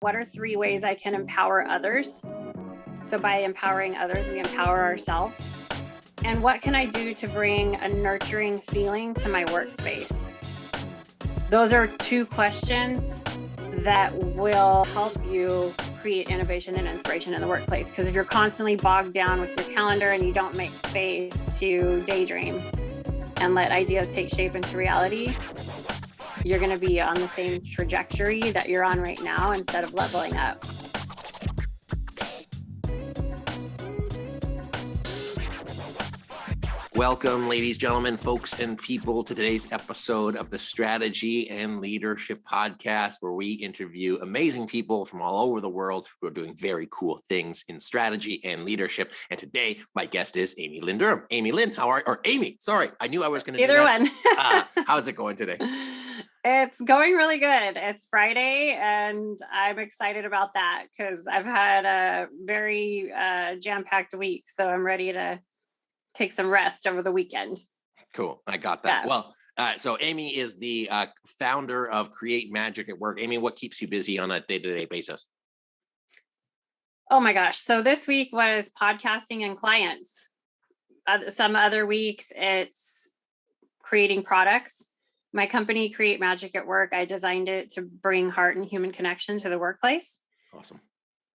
What are 3 ways I can empower others? So by empowering others, we empower ourselves. And what can I do to bring a nurturing feeling to my workspace? Those are 2 questions that will help you create innovation and inspiration in the workplace. Because if you're constantly bogged down with your calendar and you don't make space to daydream and let ideas take shape into reality, you're going to be on the same trajectory that you're on right now instead of leveling up. Welcome, ladies, gentlemen, folks, and people, to today's episode of the Strategy and Leadership Podcast, where we interview amazing people from all over the world who are doing very cool things in strategy and leadership. And today, my guest is Lynn Durham. Lynn, how are you? Or Amy, sorry, I knew I was going to do that. Either one. How's it going today? It's going really good. It's Friday, and I'm excited about that because I've had a very jam-packed week. So I'm ready to take some rest over the weekend. Cool. I got that. Yeah. Well, so Amy is the founder of Create Magic at Work. Amy, what keeps you busy on a day-to-day basis? Oh my gosh. So this week was podcasting and clients. Some other weeks it's creating products. My company, Create Magic at Work, I designed it to bring heart and human connection to the workplace. Awesome.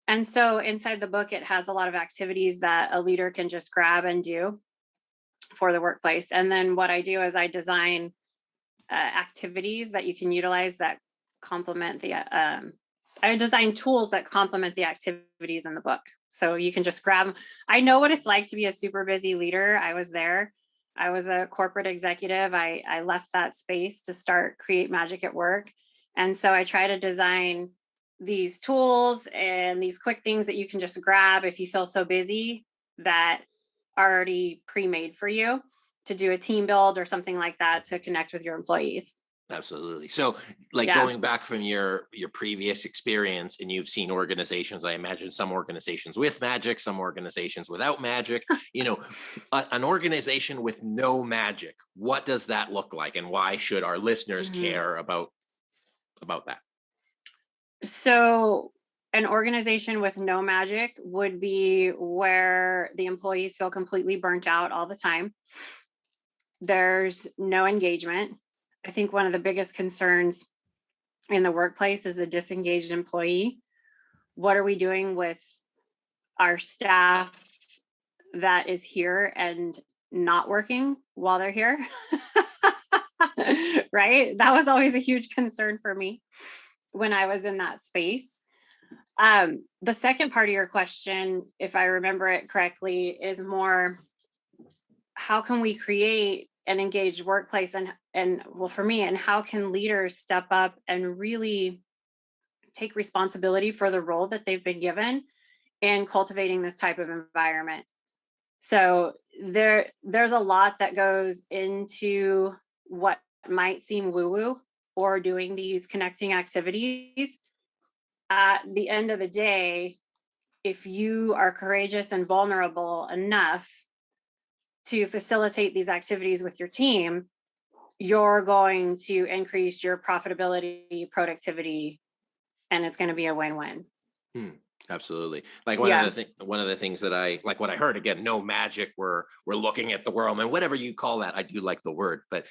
And so inside the book, it has a lot of activities that a leader can just grab and do for the workplace. And then what I do is I design activities that you can utilize that complement the, I design tools that complement the activities in the book. So you can just grab them. I know what it's like to be a super busy leader. I was there. I was a corporate executive. I left that space to start Create Magic at Work. And so I try to design these tools and these quick things that you can just grab if you feel so busy that are already pre-made for you to do a team build or something like that to connect with your employees. Absolutely. So going back from your previous experience, and you've seen organizations, I imagine some organizations with magic, some organizations without magic, an organization with no magic, what does that look like? And why should our listeners care about that? So an organization with no magic would be where the employees feel completely burnt out all the time. There's no engagement. I think one of the biggest concerns in the workplace is the disengaged employee. What are we doing with our staff that is here and not working while they're here? Right? That was always a huge concern for me when I was in that space. The second part of your question, if I remember it correctly, is more, how can we create an engaged workplace and well, for me, and how can leaders step up and really take responsibility for the role that they've been given in cultivating this type of environment? So there's a lot that goes into what might seem woo-woo or doing these connecting activities. At the end of the day, if you are courageous and vulnerable enough to facilitate these activities with your team, you're going to increase your profitability, productivity, and it's going to be a win-win. Absolutely. Like one of the things that I like, what I heard, again, no magic, we're looking at the world, and whatever you call that, I do like the word, but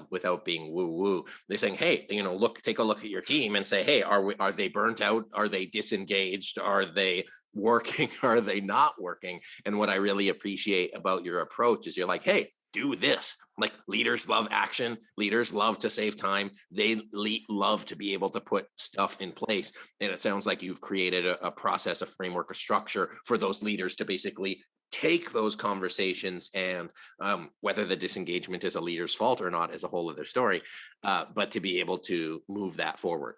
without being woo woo, they're saying, hey, take a look at your team and say, hey, are they burnt out? Are they disengaged? Are they working? Are they not working? And what I really appreciate about your approach is you're like, hey, do this. Like, leaders love action. Leaders love to save time. They love to be able to put stuff in place. And it sounds like you've created a process, a framework, a structure for those leaders to basically take those conversations, and whether the disengagement is a leader's fault or not is a whole other story, but to be able to move that forward.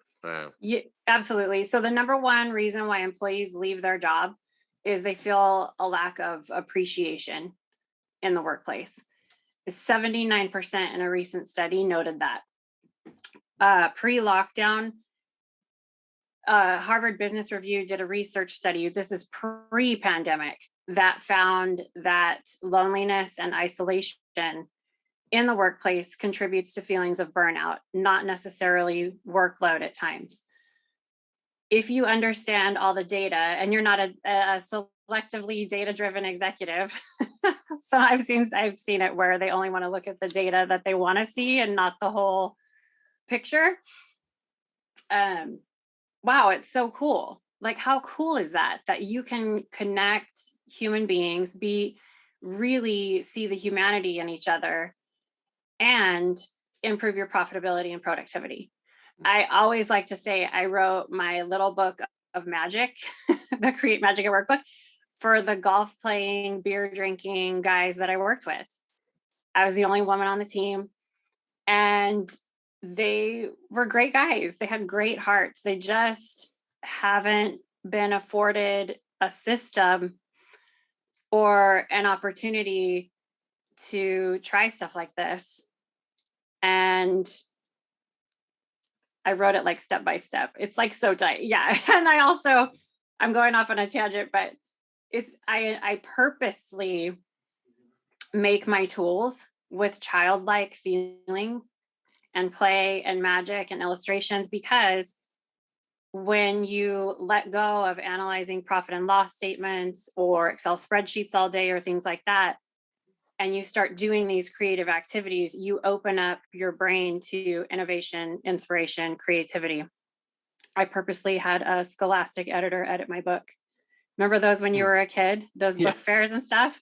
Yeah, absolutely. So the number one reason why employees leave their job is they feel a lack of appreciation in the workplace. 79% in a recent study noted that. Pre-lockdown, Harvard Business Review did a research study, this is pre-pandemic, that found that loneliness and isolation in the workplace contributes to feelings of burnout, not necessarily workload at times. if you understand all the data and you're not a selectively data-driven executive, so I've seen it where they only want to look at the data that they want to see and not the whole picture. Wow, it's so cool. Like, how cool is that? That you can connect human beings, really see the humanity in each other, and improve your profitability and productivity. I always like to say I wrote my little book of magic, the Create Magic at Work book, for the golf playing, beer drinking guys that I worked with. I was the only woman on the team, and they were great guys. They had great hearts. They just haven't been afforded a system or an opportunity to try stuff like this. And I wrote it like step by step. It's like so tight. Yeah. And I'm going off on a tangent, but I purposely make my tools with childlike feeling and play and magic and illustrations, because when you let go of analyzing profit and loss statements or Excel spreadsheets all day or things like that, and you start doing these creative activities, you open up your brain to innovation, inspiration, creativity. I purposely had a Scholastic editor edit my book. Remember those when you were a kid, those book fairs and stuff?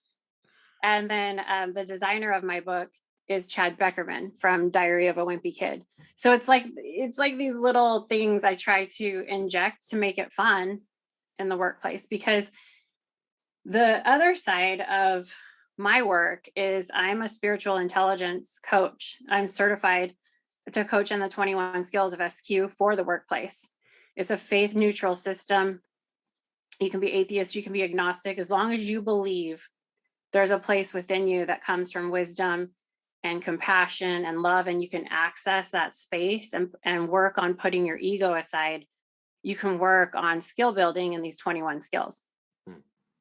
And then the designer of my book is Chad Beckerman from Diary of a Wimpy Kid. So it's like these little things I try to inject to make it fun in the workplace, because the other side of my work is I'm a spiritual intelligence coach. I'm certified to coach in the 21 skills of SQ for the workplace. It's a faith neutral system. You can be atheist, you can be agnostic, as long as you believe there's a place within you that comes from wisdom and compassion and love, and you can access that space and work on putting your ego aside. You can work on skill building in these 21 skills.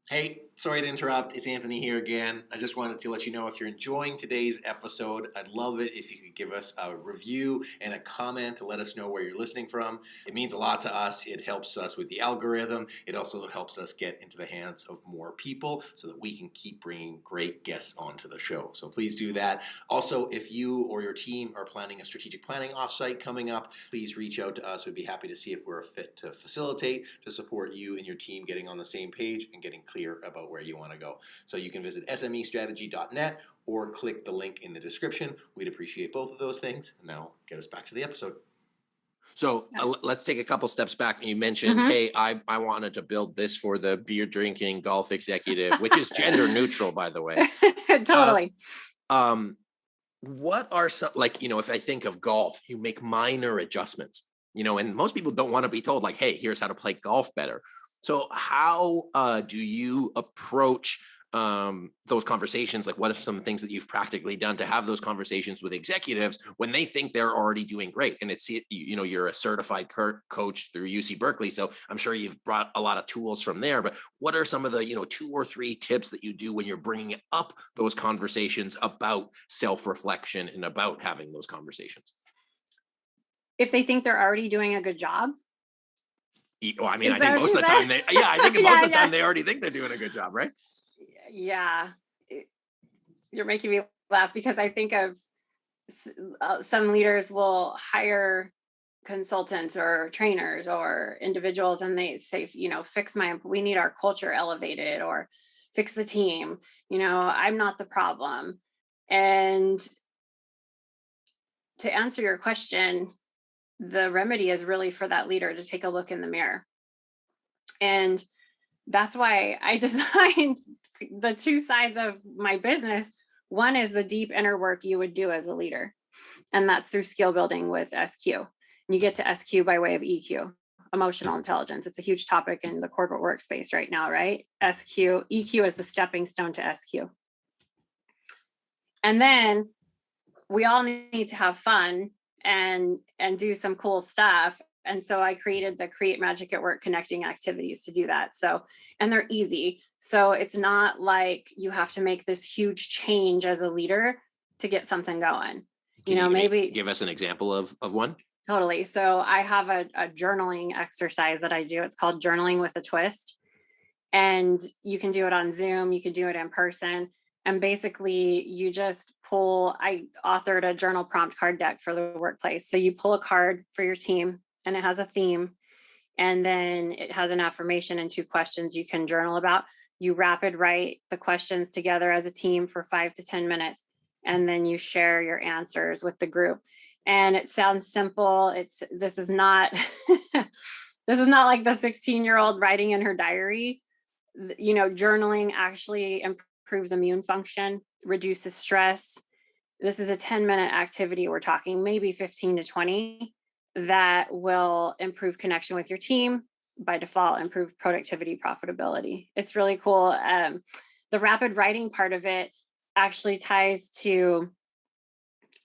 Hey, sorry to interrupt. It's Anthony here again. I just wanted to let you know, if you're enjoying today's episode, I'd love it if you could give us a review and a comment to let us know where you're listening from. It means a lot to us. It helps us with the algorithm. It also helps us get into the hands of more people so that we can keep bringing great guests onto the show. So please do that. Also, if you or your team are planning a strategic planning offsite coming up, please reach out to us. We'd be happy to see if we're a fit to facilitate, to support you and your team getting on the same page and getting clear about where you want to go. So you can visit smestrategy.net or click the link in the description. We'd appreciate both of those things. And now get us back to the episode. So let's take a couple steps back. You mentioned, hey, I wanted to build this for the beer drinking golf executive, which is gender neutral, by the way. Totally. What are some, like, if I think of golf, you make minor adjustments, and most people don't want to be told, like, hey, here's how to play golf better. So how do you approach those conversations? Like, what are some things that you've practically done to have those conversations with executives when they think they're already doing great? And you're a certified coach through UC Berkeley, so I'm sure you've brought a lot of tools from there. But what are some of the 2 or 3 tips that you do when you're bringing up those conversations about self-reflection and about having those conversations? If they think they're already doing a good job. Well, I think most of the time most of the time they already think they're doing a good job, right? Yeah. You're making me laugh, because I think of some leaders will hire consultants or trainers or individuals, and they say, we need our culture elevated, or fix the team. I'm not the problem. And to answer your question, the remedy is really for that leader to take a look in the mirror. And that's why I designed the 2 sides of my business. One is the deep inner work you would do as a leader, and that's through skill building with SQ. And you get to SQ by way of EQ, emotional intelligence. It's a huge topic in the corporate workspace right now, right? EQ is the stepping stone to SQ. And then we all need to have fun and do some cool stuff. And so I created the Create Magic at Work connecting activities to do that. So, and they're easy. So it's not like you have to make this huge change as a leader to get something going. Maybe give us an example of one. Totally. So I have a journaling exercise that I do. It's called Journaling with a Twist. And you can do it on Zoom, you can do it in person. And basically, you just pull, I authored a journal prompt card deck for the workplace. So you pull a card for your team and it has a theme. And then it has an affirmation and 2 questions you can journal about. You rapid write the questions together as a team for 5 to 10 minutes. And then you share your answers with the group. And it sounds simple. This is not this is not like the 16-year-old writing in her diary. Journaling actually improves immune function, reduces stress. This is a 10-minute activity. We're talking maybe 15 to 20 that will improve connection with your team, by default, improve productivity, profitability. It's really cool. The rapid writing part of it actually ties to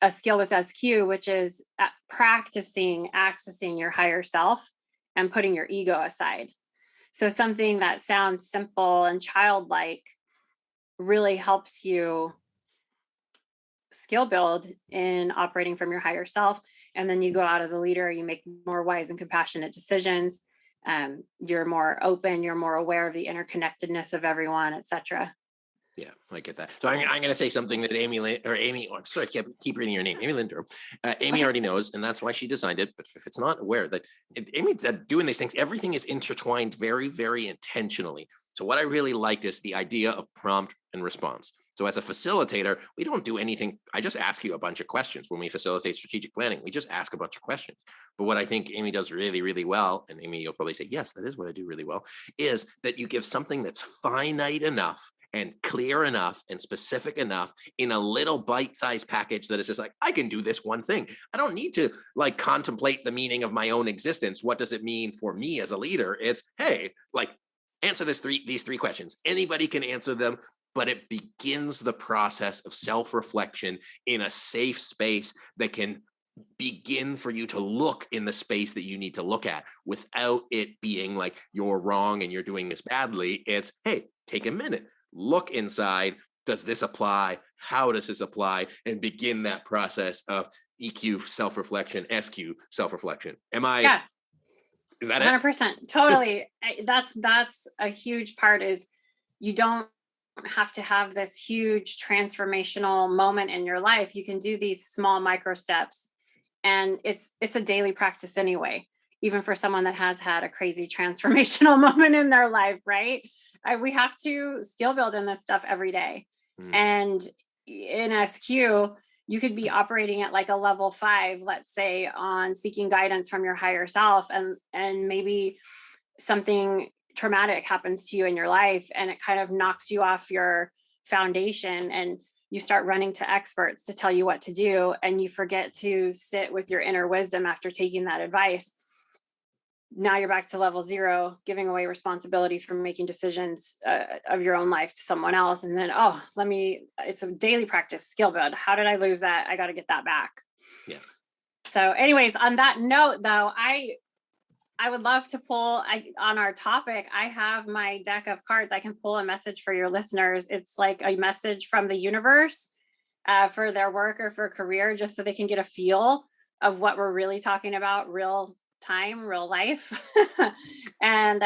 a skill with SQ, which is practicing accessing your higher self and putting your ego aside. So something that sounds simple and childlike really helps you skill build in operating from your higher self. And then you go out as a leader, you make more wise and compassionate decisions. You're more open, you're more aware of the interconnectedness of everyone, etc. Yeah, I get that. So I'm going to say something that Amy, I'm sorry, I keep reading your name, Amy Lynn Durham. Amy already knows, and that's why she designed it. But if it's not aware that Amy doing these things, everything is intertwined very, very intentionally. So what I really liked is the idea of prompt and response. So as a facilitator, we don't do anything. I just ask you a bunch of questions when we facilitate strategic planning. We just ask a bunch of questions. But what I think Amy does really, really well, and Amy, you'll probably say, yes, that is what I do really well, is that you give something that's finite enough and clear enough and specific enough in a little bite-sized package that is just like, I can do this one thing. I don't need to like contemplate the meaning of my own existence. What does it mean for me as a leader? It's, hey, like answer these three questions. Anybody can answer them, but it begins the process of self-reflection in a safe space that can begin for you to look in the space that you need to look at without it being like you're wrong and you're doing this badly. It's, hey, take a minute. Look inside. Does this apply? How does this apply? And begin that process of EQ self-reflection, SQ self-reflection. Yeah. Is that 100%? Totally. That's a huge part. Is you don't have to have this huge transformational moment in your life. You can do these small micro steps, and it's a daily practice anyway, even for someone that has had a crazy transformational moment in their life, right? We have to skill build in this stuff every day. And in SQ, you could be operating at like a level 5, let's say, on seeking guidance from your higher self, and maybe something traumatic happens to you in your life and it kind of knocks you off your foundation, and you start running to experts to tell you what to do, and you forget to sit with your inner wisdom after taking that advice. Now you're back to level 0, giving away responsibility for making decisions of your own life to someone else. And then, it's a daily practice, skill build. How did I lose that? I got to get that back. Yeah. So anyways, on that note though, I would love to pull on our topic. I have my deck of cards. I can pull a message for your listeners. It's like a message from the universe for their work or for career, just so they can get a feel of what we're really talking about, real time, real life. And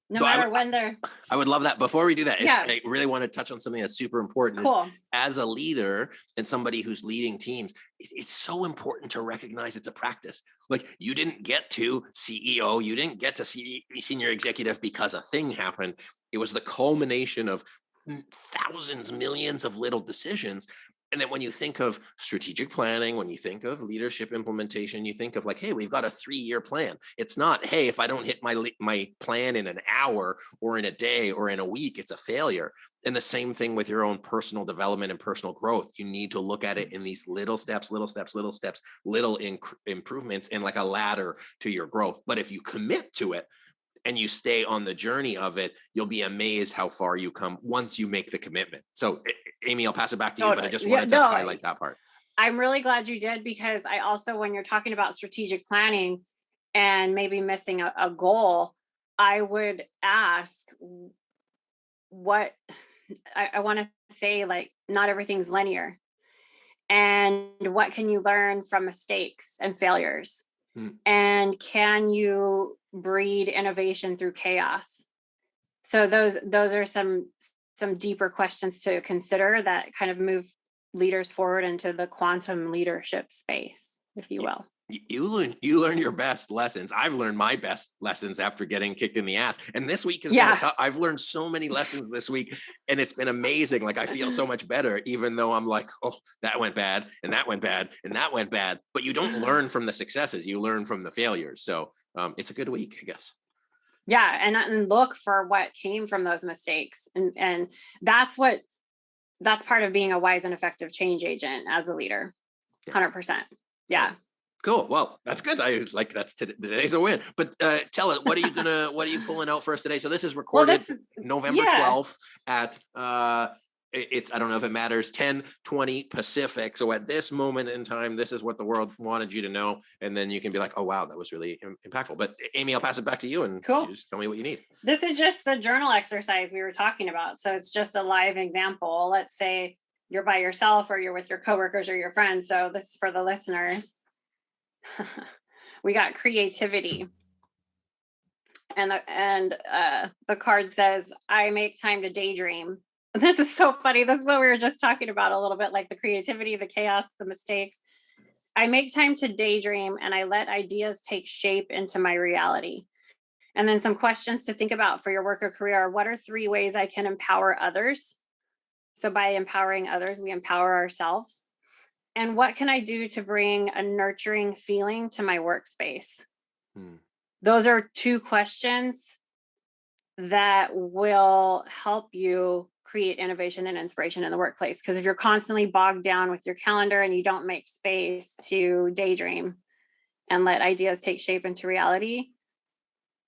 no matter when they're... I would love that. Before we do that, Yeah. I really want to touch on something that's super important. Cool. As a leader and somebody who's leading teams, it's so important to recognize it's a practice. Like, you didn't get to CEO, you didn't get to senior executive because a thing happened. It was the culmination of thousands, millions of little decisions. And then when you think of strategic planning, when you think of leadership implementation, you think of like, hey, we've got a 3-year plan. It's not, hey, if I don't hit my plan in an hour or in a day or in a week, it's a failure. And the same thing with your own personal development and personal growth. You need to look at it in these little steps, little improvements, and like a ladder to your growth. But if you commit to it and you stay on the journey of it, you'll be amazed how far you come once you make the commitment. So Amy, I'll pass it back to you, but I just wanted to highlight that part. I'm really glad you did, because I also, when you're talking about strategic planning and maybe missing a goal, I would ask what I want to say, like, not everything's linear. And what can you learn from mistakes and failures? And can you breed innovation through chaos? So those are some deeper questions to consider that kind of move leaders forward into the quantum leadership space, if you will. You learn your best lessons. I've learned my best lessons after getting kicked in the ass. And this week has been I've learned so many lessons this week, and it's been amazing. Like, I feel so much better, even though I'm like, oh, that went bad, and that went bad, and that went bad. But you don't learn from the successes, you learn from the failures. So it's a good week, I guess. Yeah. And look for what came from those mistakes. And that's part of being a wise and effective change agent as a leader. 100%. Yeah. Cool. Well, that's good. Today's a win. But tell it, what are you pulling out for us today? So this is recorded November 12th at I don't know if it matters, 10:20 Pacific. So at this moment in time, this is what the world wanted you to know. And then you can be like, oh, wow, that was really impactful. But Amy, I'll pass it back to you, and you just tell me what you need. This is just the journal exercise we were talking about. So it's just a live example. Let's say you're by yourself, or you're with your coworkers or your friends. So this is for the listeners. We got creativity. And the card says, I make time to daydream. This is so funny. This is what we were just talking about a little bit, like the creativity, the chaos, the mistakes. I make time to daydream, and I let ideas take shape into my reality. And then some questions to think about for your work or career. What are 3 ways I can empower others? So by empowering others, we empower ourselves. And what can I do to bring a nurturing feeling to my workspace? Those are 2 questions that will help you create innovation and inspiration in the workplace. Because if you're constantly bogged down with your calendar and you don't make space to daydream and let ideas take shape into reality,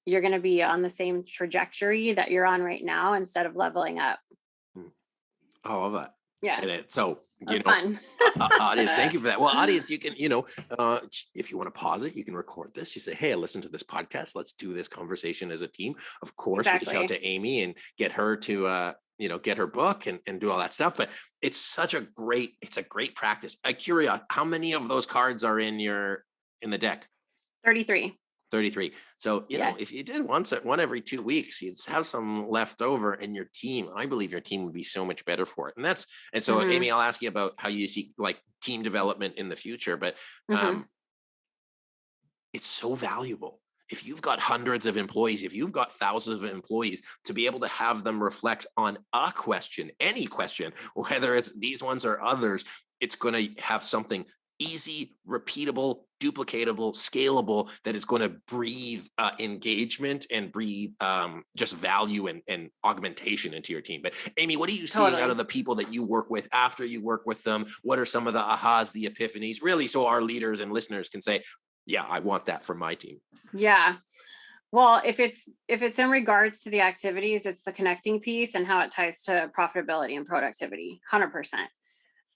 you're going to be on the same trajectory that you're on right now instead of leveling up. I love that. Yeah. And so, fun. Audience, thank you for that. Well, audience, you can, if you want to pause it, you can record this. You say, hey, I listened to this podcast. Let's do this conversation as a team. Of course, reach out to Amy and get her to, get her book and do all that stuff. But it's a great practice. I'm curious, how many of those cards are in the deck? 33. So, if you did one every 2 weeks, you'd have some left over, and your team, I believe your team would be so much better for it. And so Amy, I'll ask you about how you see like team development in the future, but it's so valuable. If you've got hundreds of employees, if you've got thousands of employees, to be able to have them reflect on a question, any question, whether it's these ones or others, it's going to have something easy, repeatable, duplicatable, scalable, that is going to breathe engagement and breathe just value and augmentation into your team. But Amy, what are you seeing out of the people that you work with after you work with them? What are some of the ahas, the epiphanies, really, so our leaders and listeners can say, yeah, I want that for my team? Yeah. Well, if it's in regards to the activities, it's the connecting piece and how it ties to profitability and productivity, 100%.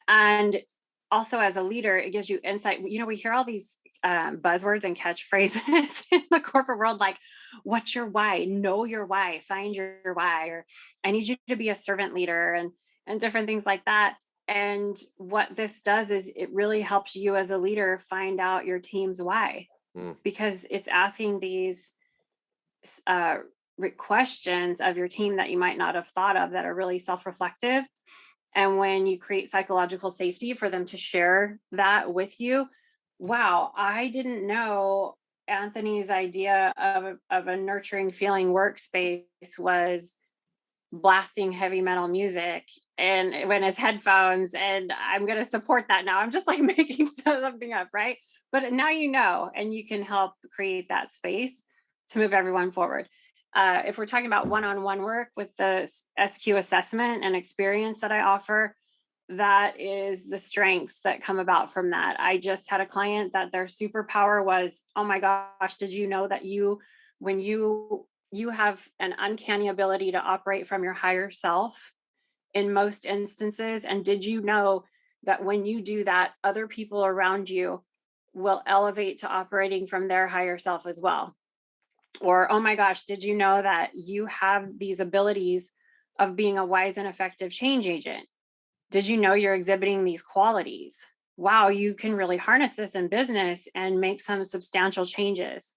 And also, as a leader, it gives you insight. We hear all these buzzwords and catchphrases in the corporate world, like, what's your why? Know your why, find your why, or I need you to be a servant leader, and different things like that. And what this does is it really helps you as a leader find out your team's why, because it's asking these questions of your team that you might not have thought of, that are really self-reflective. And when you create psychological safety for them to share that with you, wow, I didn't know Anthony's idea of a nurturing feeling workspace was blasting heavy metal music and when his headphones, and I'm going to support that now. I'm just like making something up, right? But now and you can help create that space to move everyone forward. If we're talking about one-on-one work with the SQ assessment and experience that I offer, that is the strengths that come about from that. I just had a client that their superpower was, oh my gosh, did you know that when you have an uncanny ability to operate from your higher self in most instances? And did you know that when you do that, other people around you will elevate to operating from their higher self as well? Or, oh my gosh, did you know that you have these abilities of being a wise and effective change agent? Did you know you're exhibiting these qualities? wow, you can really harness this in business and make some substantial changes.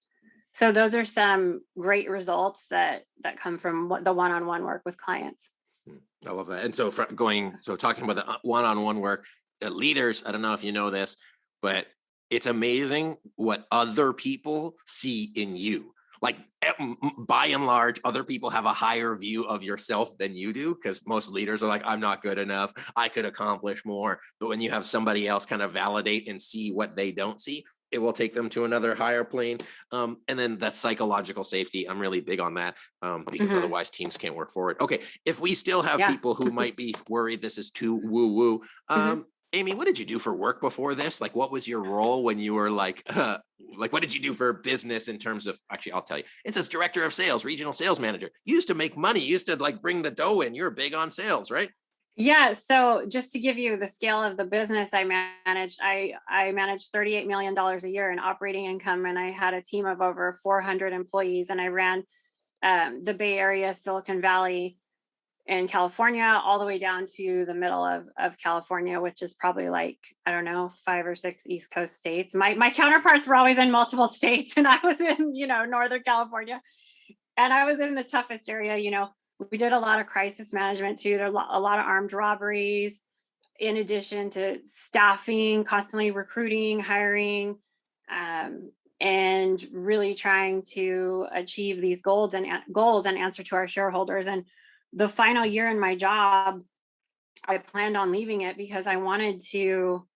So those are some great results that come from the one-on-one work with clients. I love that. And so talking about the one-on-one work, leaders, I don't know if you know this, but it's amazing what other people see in you. Like by and large, other people have a higher view of yourself than you do, because most leaders are like, I'm not good enough, I could accomplish more. But when you have somebody else kind of validate and see what they don't see, it will take them to another higher plane. And then that psychological safety, I'm really big on that, because otherwise teams can't work forward. Okay, if we still have people who might be worried this is too woo-woo, Amy, what did you do for work before this? Like, what was your role when you were like what did you do for business in terms of, actually, I'll tell you, it says director of sales, regional sales manager. You used to make money, you used to like bring the dough in. You're big on sales, right? Yeah. So just to give you the scale of the business I managed, I managed $38 million a year in operating income, and I had a team of over 400 employees, and I ran the Bay Area, Silicon Valley, in California, all the way down to the middle of California, which is probably like, I don't know, 5 or 6 East Coast states. My counterparts were always in multiple states, and I was in, Northern California, and I was in the toughest area. We did a lot of crisis management too. There are a lot of armed robberies, in addition to staffing, constantly recruiting, hiring, and really trying to achieve these goals and answer to our shareholders. And the final year in my job, I planned on leaving it because I wanted to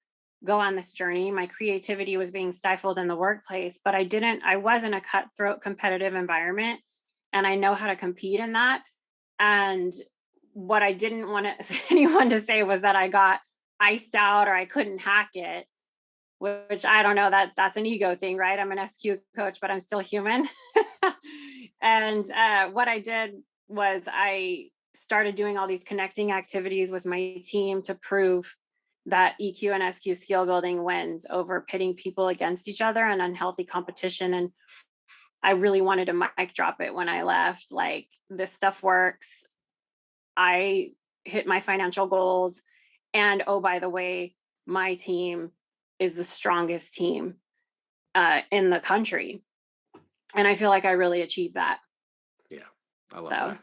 go on this journey. My creativity was being stifled in the workplace, but I was in a cutthroat competitive environment, and I know how to compete in that. And what I didn't want anyone to say was that I got iced out or I couldn't hack it, which I don't know, that's an ego thing, right? I'm an SQ coach, but I'm still human. And what I did was I started doing all these connecting activities with my team to prove that EQ and SQ skill building wins over pitting people against each other and unhealthy competition. And I really wanted to mic drop it when I left. Like, this stuff works. I hit my financial goals. And oh, by the way, my team is the strongest team in the country. And I feel like I really achieved that. Yeah, I love that.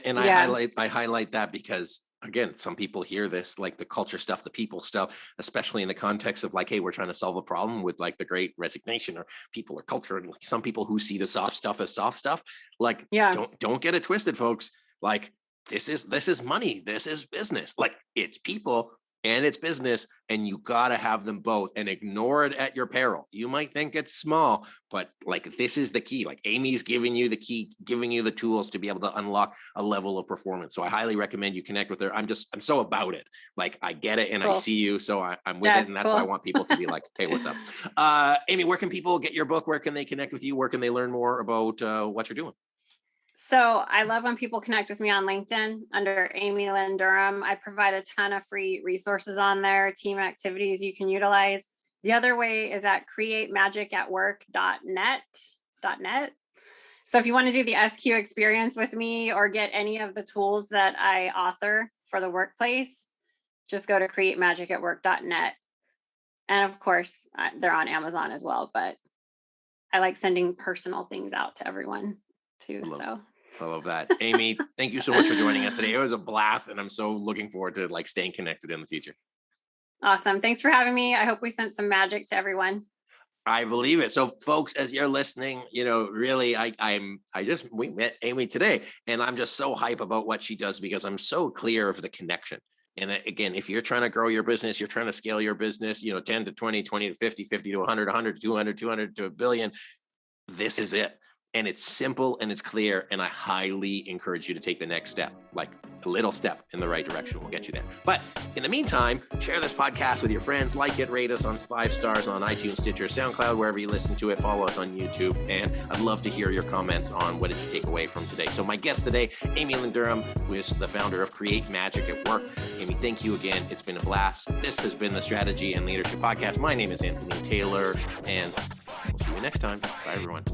And I highlight that because, again, some people hear this, like the culture stuff, the people stuff, especially in the context of like, hey, we're trying to solve a problem with like the Great Resignation or people or culture. And like some people who see the soft stuff as soft stuff, like, don't get it twisted, folks. Like, this is money. This is business. Like, it's people and it's business, and you got to have them both and ignore it at your peril. You might think it's small, but like, this is the key. Like, Amy's giving you the key, giving you the tools to be able to unlock a level of performance. So I highly recommend you connect with her. I'm so about it. Like, I get it. And cool. I see you. So I'm with it. And that's why I want people to be like, hey, what's up? Amy, where can people get your book? Where can they connect with you? Where can they learn more about what you're doing? So I love when people connect with me on LinkedIn under Amy Lynn Durham. I provide a ton of free resources on there, team activities you can utilize. The other way is at createmagicatwork.net. So if you want to do the SQ experience with me or get any of the tools that I author for the workplace, just go to createmagicatwork.net. And of course, they're on Amazon as well, but I like sending personal things out to everyone too. I love that. Amy, thank you so much for joining us today. It was a blast, and I'm so looking forward to like staying connected in the future. Awesome. Thanks for having me. I hope we sent some magic to everyone. I believe it. So folks, as you're listening, really, we met Amy today, and I'm just so hype about what she does because I'm so clear of the connection. And again, if you're trying to grow your business, you're trying to scale your business, 10 to 20, 20 to 50, 50 to 100, 100 to 200, 200 to a billion, this is it. And it's simple and it's clear. And I highly encourage you to take the next step, like a little step in the right direction will get you there. But in the meantime, share this podcast with your friends, like it, rate us on 5 stars on iTunes, Stitcher, SoundCloud, wherever you listen to it. Follow us on YouTube. And I'd love to hear your comments on what did you take away from today. So my guest today, Amy Lynn Durham, who is the founder of Create Magic at Work. Amy, thank you again. It's been a blast. This has been the Strategy and Leadership Podcast. My name is Anthony Taylor, and we'll see you next time. Bye, everyone.